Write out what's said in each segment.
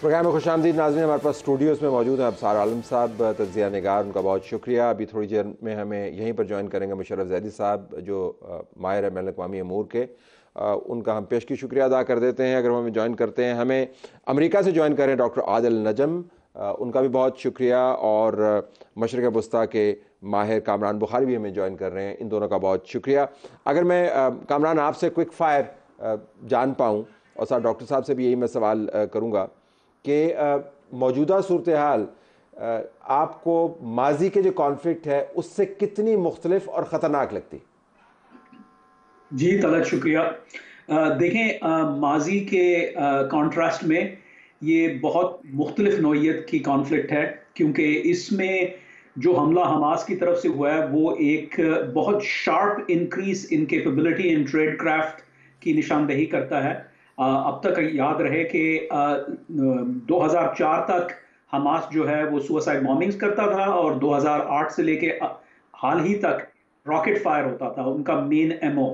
Programme میں خوش آمدید ناظرین. ہمارے پاس اسٹوڈیوز میں موجود ہیں ابصار عالم صاحب، تجزیہ نگار، ان کا بہت شکریہ. ابھی تھوڑی دیر میں ہمیں یہیں پر جوائن کریں گے مشرف زیدی صاحب جو ماہر ہے بین الاقوامی امور کے. ان کا ہم پیشگی شکریہ ادا کر دیتے ہیں اگر وہ ہمیں جوائن کرتے ہیں. ہمیں امریکہ سے جوائن کریں ڈاکٹر عادل نجم، ان کا بھی بہت شکریہ. اور مشرق وسطیٰ کے ماہر کامران بخاری بھی ہمیں جوائن کر رہے ہیں، ان دونوں کا بہت شکریہ. اگر میں کامران آپ سے کوئک فائر جان پاؤں، اور ساتھ ڈاکٹر صاحب سے بھی یہی میں سوال کروں گا کہ موجودہ صورتحال آپ کو ماضی کے جو کانفلکٹ ہے اس سے کتنی مختلف اور خطرناک لگتی؟ جی طلعت شکریہ. دیکھیں ماضی کے کانٹراسٹ میں یہ بہت مختلف نوعیت کی کانفلکٹ ہے، کیونکہ اس میں جو حملہ حماس کی طرف سے ہوا ہے وہ ایک بہت sharp increase in capability in trade craft کی نشاندہی کرتا ہے. اب تک یاد رہے کہ 2004 تک حماس جو ہے وہ سوسائڈ بامبنگز کرتا تھا، اور 2008 سے لے کے حال ہی تک راکٹ فائر ہوتا تھا ان کا مین ایمو.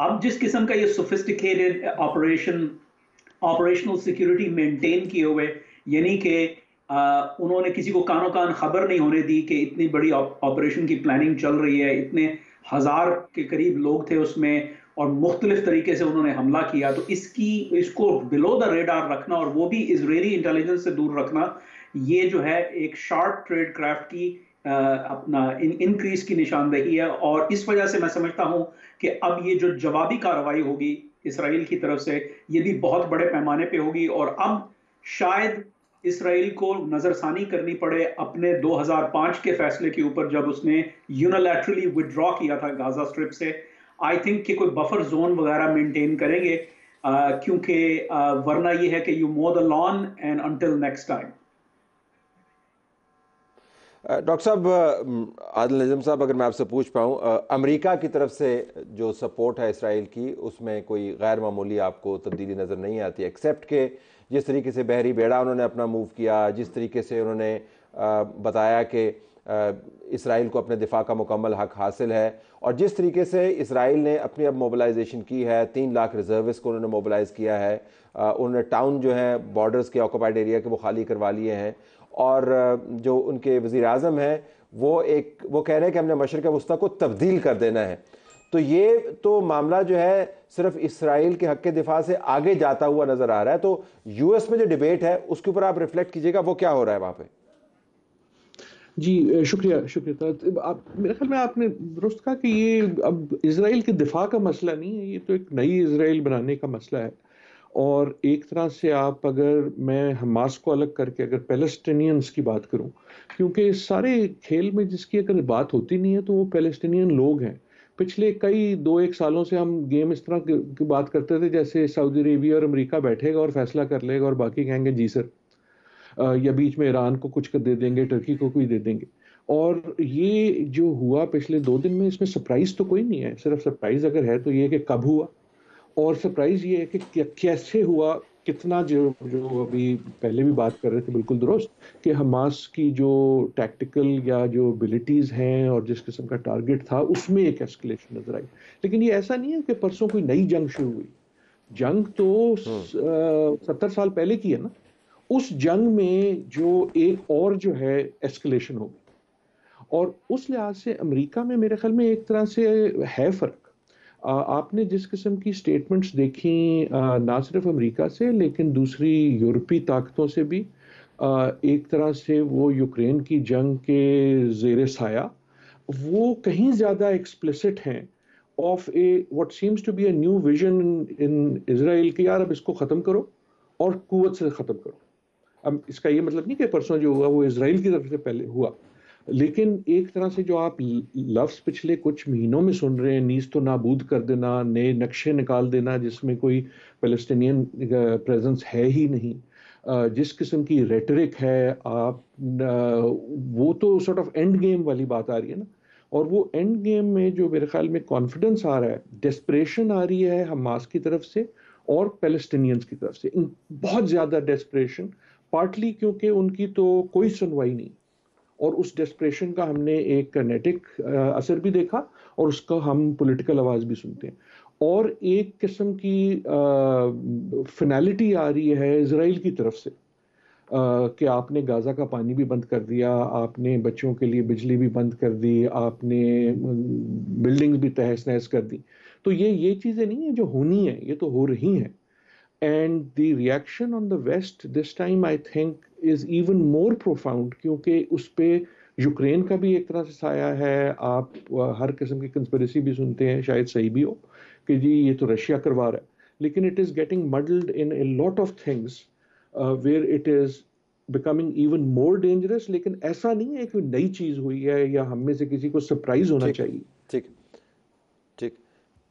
اب جس قسم کا یہ سوفسٹیکیٹڈ آپریشنل سیکیورٹی مینٹین کیے ہوئے، یعنی کہ انہوں نے کسی کو کانوں کان خبر نہیں ہونے دی کہ اتنی بڑی آپریشن کی پلاننگ چل رہی ہے، اتنے ہزار کے قریب لوگ تھے اس میں، اور مختلف طریقے سے انہوں نے حملہ کیا. تو اس کو بلو دا ریڈار رکھنا، اور وہ بھی اسرائیلی انٹیلیجنس سے دور رکھنا، یہ جو ہے ایک شارپ ٹریڈ کرافٹ کی اپنا انکریز کی نشاندہی ہے. اور اس وجہ سے میں سمجھتا ہوں کہ اب یہ جو جوابی کارروائی ہوگی اسرائیل کی طرف سے، یہ بھی بہت بڑے پیمانے پہ ہوگی. اور اب شاید اسرائیل کو نظر ثانی کرنی پڑے اپنے 2005 کے فیصلے کے اوپر، جب اس نے یونیلیٹرلی وڈرا کیا تھا غازہ اسٹرپ سے. آئی تھنک کہ کوئی بفر زون وغیرہ مینٹین کریں گے، کیونکہ ورنہ یہ ہے کہ you mow the lawn and until next time. Doctor صاحب، عادل نجم صاحب، اگر میں آپ سے پوچھ پاؤں، امریکہ کی طرف سے جو سپورٹ ہے اسرائیل کی، اس میں کوئی غیر معمولی آپ کو تبدیلی نظر نہیں آتی، ایکسیپٹ کہ جس طریقے سے بحری بیڑا انہوں نے اپنا موو کیا، جس طریقے سے انہوں نے بتایا کہ اسرائیل کو اپنے دفاع کا مکمل حق حاصل ہے، اور جس طریقے سے اسرائیل نے اپنی اب موبلائزیشن کی ہے، 3 لاکھ ریزروسٹ کو انہوں نے موبلائز کیا ہے، انہوں نے ٹاؤن جو ہیں بارڈرز کے آکوپائڈ ایریا کے وہ خالی کروا لیے ہیں، اور جو ان کے وزیر اعظم ہیں وہ کہہ رہے ہیں کہ ہم نے مشرق وسطیٰ کو تبدیل کر دینا ہے. تو یہ تو معاملہ جو ہے صرف اسرائیل کے حق کے دفاع سے آگے جاتا ہوا نظر آ رہا ہے. تو یو ایس میں جو ڈیبیٹ ہے اس کے اوپر آپ ریفلیکٹ کیجئے گا، وہ کیا ہو رہا ہے وہاں پہ؟ جی شکریہ. میرے خیال میں آپ نے درست کہا کہ یہ اب اسرائیل کے دفاع کا مسئلہ نہیں ہے، یہ تو ایک نئی اسرائیل بنانے کا مسئلہ ہے. اور ایک طرح سے آپ اگر میں حماس کو الگ کر کے اگر پیلسٹینینز کی بات کروں، کیونکہ اس سارے کھیل میں جس کی اگر بات ہوتی نہیں ہے تو وہ پیلسٹینین لوگ ہیں. پچھلے کئی 2-1 سالوں سے ہم گیم اس طرح کی بات کرتے تھے جیسے سعودی عربیہ اور امریکہ بیٹھے گا اور فیصلہ کر لے گا اور باقی کہیں گے جی سر، یا بیچ میں ایران کو کچھ دے دیں گے، ٹرکی کو کوئی دے دیں گے. اور یہ جو ہوا پچھلے 2 دن میں، اس میں سرپرائز تو کوئی نہیں ہے. صرف سرپرائز اگر ہے تو یہ کہ کب ہوا، اور سرپرائز یہ ہے کہ کیسے ہوا، کتنا جو ابھی پہلے بھی بات کر رہے تھے بالکل درست کہ حماس کی جو ٹیکٹیکل یا جو ابیلٹیز ہیں اور جس قسم کا ٹارگٹ تھا اس میں ایک ایسکلیشن نظر آئی. لیکن یہ ایسا نہیں ہے کہ پرسوں کوئی نئی جنگ شروع ہوئی. جنگ تو 70 سال پہلے کی ہے نا. اس جنگ میں جو ایک اور جو ہے ایسکلیشن ہوگی، اور اس لحاظ سے امریکہ میں میرے خیال میں ایک طرح سے ہے فرق. آپ نے جس قسم کی سٹیٹمنٹس دیکھیں نہ صرف امریکہ سے لیکن دوسری یورپی طاقتوں سے بھی، ایک طرح سے وہ یوکرین کی جنگ کے زیر سایہ وہ کہیں زیادہ ایکسپلسٹ ہیں of a what seems to be a new vision in Israel کہ یار اب اس کو ختم کرو اور قوت سے ختم کرو. اب اس کا یہ مطلب نہیں کہ پرسوں جو ہوا وہ اسرائیل کی طرف سے پہلے ہوا، لیکن ایک طرح سے جو آپ لفظ پچھلے کچھ مہینوں میں سن رہے ہیں، نیز تو نابود کر دینا، نئے نقشے نکال دینا جس میں کوئی فلسطینین پریزنس ہے ہی نہیں، جس قسم کی ریٹرک ہے آپ، وہ تو سارٹ آف اینڈ گیم والی بات آ رہی ہے نا. اور وہ اینڈ گیم میں جو میرے خیال میں کانفیڈنس آ رہا ہے، ڈیسپریشن آ رہی ہے حماس کی طرف سے اور پیلسٹینینز کی طرف سے، بہت زیادہ ڈیسپریشن، پارٹلی کیونکہ ان کی تو کوئی سنوائی نہیں، اور اس ڈیسپریشن کا ہم نے ایک کینیٹک اثر بھی دیکھا اور اس کا ہم پولیٹیکل آواز بھی سنتے ہیں. اور ایک قسم کی فنالٹی آ رہی ہے اسرائیل کی طرف سے کہ آپ نے غازہ کا پانی بھی بند کر دیا، آپ نے بچوں کے لیے بجلی بھی بند کر دی، آپ نے بلڈنگز بھی تہس نہس کر دی. تو یہ چیزیں نہیں ہیں جو ہونی ہیں، یہ تو ہو رہی ہیں. And the reaction on the west this time I think is even more profound, کیونکہ اس پہ یوکرین کا بھی ایک طرح سے سایہ ہے. آپ ہر قسم کی کنسپریسی بھی سنتے ہیں، شاید صحیح بھی ہو، کہ جی یہ تو رشیا کروا رہا ہے، لیکن it is getting muddled in a lot of things where it is becoming even more dangerous. لیکن ایسا نہیں ہے کہ نئی چیز ہوئی ہے یا ہم میں سے کسی کو سرپرائز ہونا چاہیے. ٹھیک ٹھیک.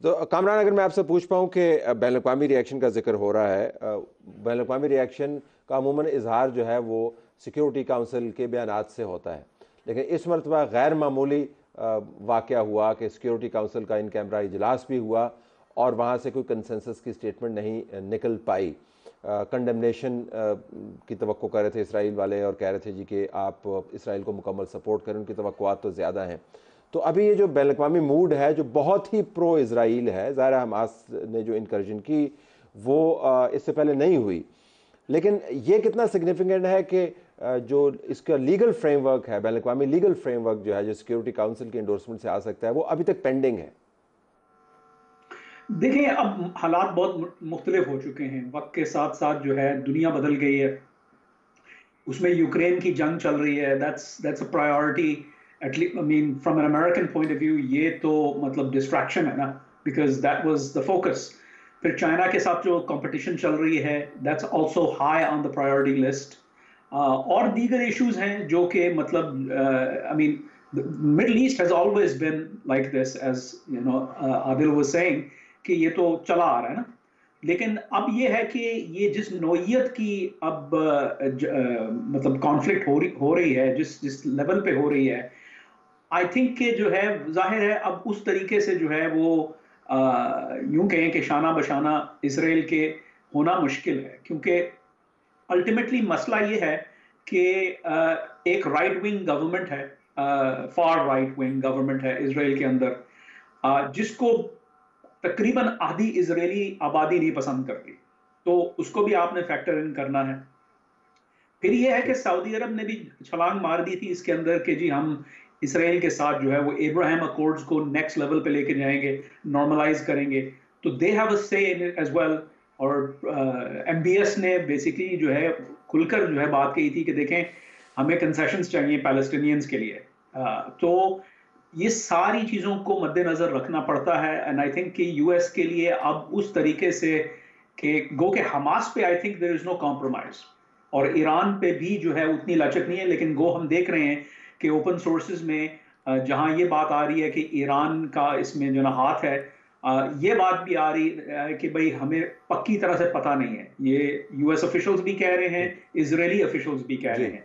تو کامران، اگر میں آپ سے پوچھ پاؤں کہ بین الاقوامی ریئیکشن کا ذکر ہو رہا ہے، بین الاقوامی ریئیکشن کا عموماً اظہار جو ہے وہ سیکیورٹی کونسل کے بیانات سے ہوتا ہے، لیکن اس مرتبہ غیر معمولی واقعہ ہوا کہ سیکیورٹی کونسل کا ان کیمرہ اجلاس بھی ہوا اور وہاں سے کوئی کنسنسس کی سٹیٹمنٹ نہیں نکل پائی. کنڈمنیشن کی توقع کر رہے تھے اسرائیل والے اور کہہ رہے تھے جی کہ آپ اسرائیل کو مکمل سپورٹ کریں، ان کی توقعات تو زیادہ ہیں. تو ابھی یہ جو بین الاقوامی موڈ ہے جو بہت ہی پرو اسرائیل ہے، ظاہر حماس نے جو انکرجن کی وہ اس سے پہلے نہیں ہوئی، لیکن یہ کتنا سگنیفیکنٹ ہے کہ جو اس کا لیگل فریم ورک ہے، بین الاقوامی لیگل فریم ورک جو ہے جو سیکیورٹی کاؤنسل کی انڈورسمنٹ سے آ سکتا ہے، وہ ابھی تک پینڈنگ ہے؟ دیکھیں، اب حالات بہت مختلف ہو چکے ہیں، وقت کے ساتھ ساتھ جو ہے دنیا بدل گئی ہے. اس میں یوکرین کی جنگ چل رہی ہے، that's a priority at least. I mean from an American point of view یہ تو مطلب ڈسٹریکشن ہے نا، because that was the focus. پھر چائنا کے ساتھ جو کمپٹیشن چل رہی ہے that's also high on the priority list. اور دیگر ایشوز ہیں جو کہ مطلب I mean the Middle East has always been like this, as you know Adil was saying کہ یہ تو چلا آ رہا ہے نا. لیکن اب یہ ہے کہ یہ جس نوعیت کی اب مطلب کانفلکٹ ہو رہی ہے، جس لیول پہ ہو رہی ہے، آئی تھنک کہ جو ہے ظاہر ہے اب اس طریقے سے جو ہے وہ یوں کہیں کہ شانہ بشانہ اسرائیل کے ہونا مشکل ہے. کیونکہ الٹیمیٹلی مسئلہ یہ ہے کہ ایک رائٹ ونگ گورنمنٹ ہے، فار رائٹ ونگ گورنمنٹ ہے اسرائیل کے اندر، جس کو تقریباً آدھی اسرائیلی آبادی نہیں پسند کرتی. تو اس کو بھی آپ نے فیکٹر ان کرنا ہے. پھر یہ ہے کہ سعودی عرب نے بھی چھلانگ مار دی تھی اس کے اندر کہ جی ہم اسرائیل کے ساتھ جو ہے وہ ابراہیم اکورڈز کو نیکسٹ لیول پہ لے کے جائیں گے، نارملائز کریں گے. تو دے ہیو اے سے ان اٹ ایز ویل. اور ایم بی ایس نے بیسیکلی جو ہے کھل کر جو ہے بات کہی تھی کہ دیکھیں ہمیں کنسیشنز چاہیے پیلسٹینینز کے لیے. تو یہ ساری چیزوں کو مد نظر رکھنا پڑتا ہے. اینڈ آئی تھنک کہ یو ایس کے لیے اب اس طریقے سے کہ گو کہ حماس پہ I think there is know compromise, اور ایران پہ بھی جو ہے اتنی لچک نہیں ہے. لیکن گو ہم دیکھ رہے ہیں کہ اوپن سورسز میں جہاں یہ بات آ رہی ہے کہ ایران کا اس میں جو نا ہاتھ ہے، یہ بات بھی آ رہی ہے کہ بھئی ہمیں پکی طرح سے پتہ نہیں ہے. یہ یو ایس آفیشلز بھی کہہ رہے ہیں، اسرائیلی آفیشلز بھی کہہ رہے ہیں.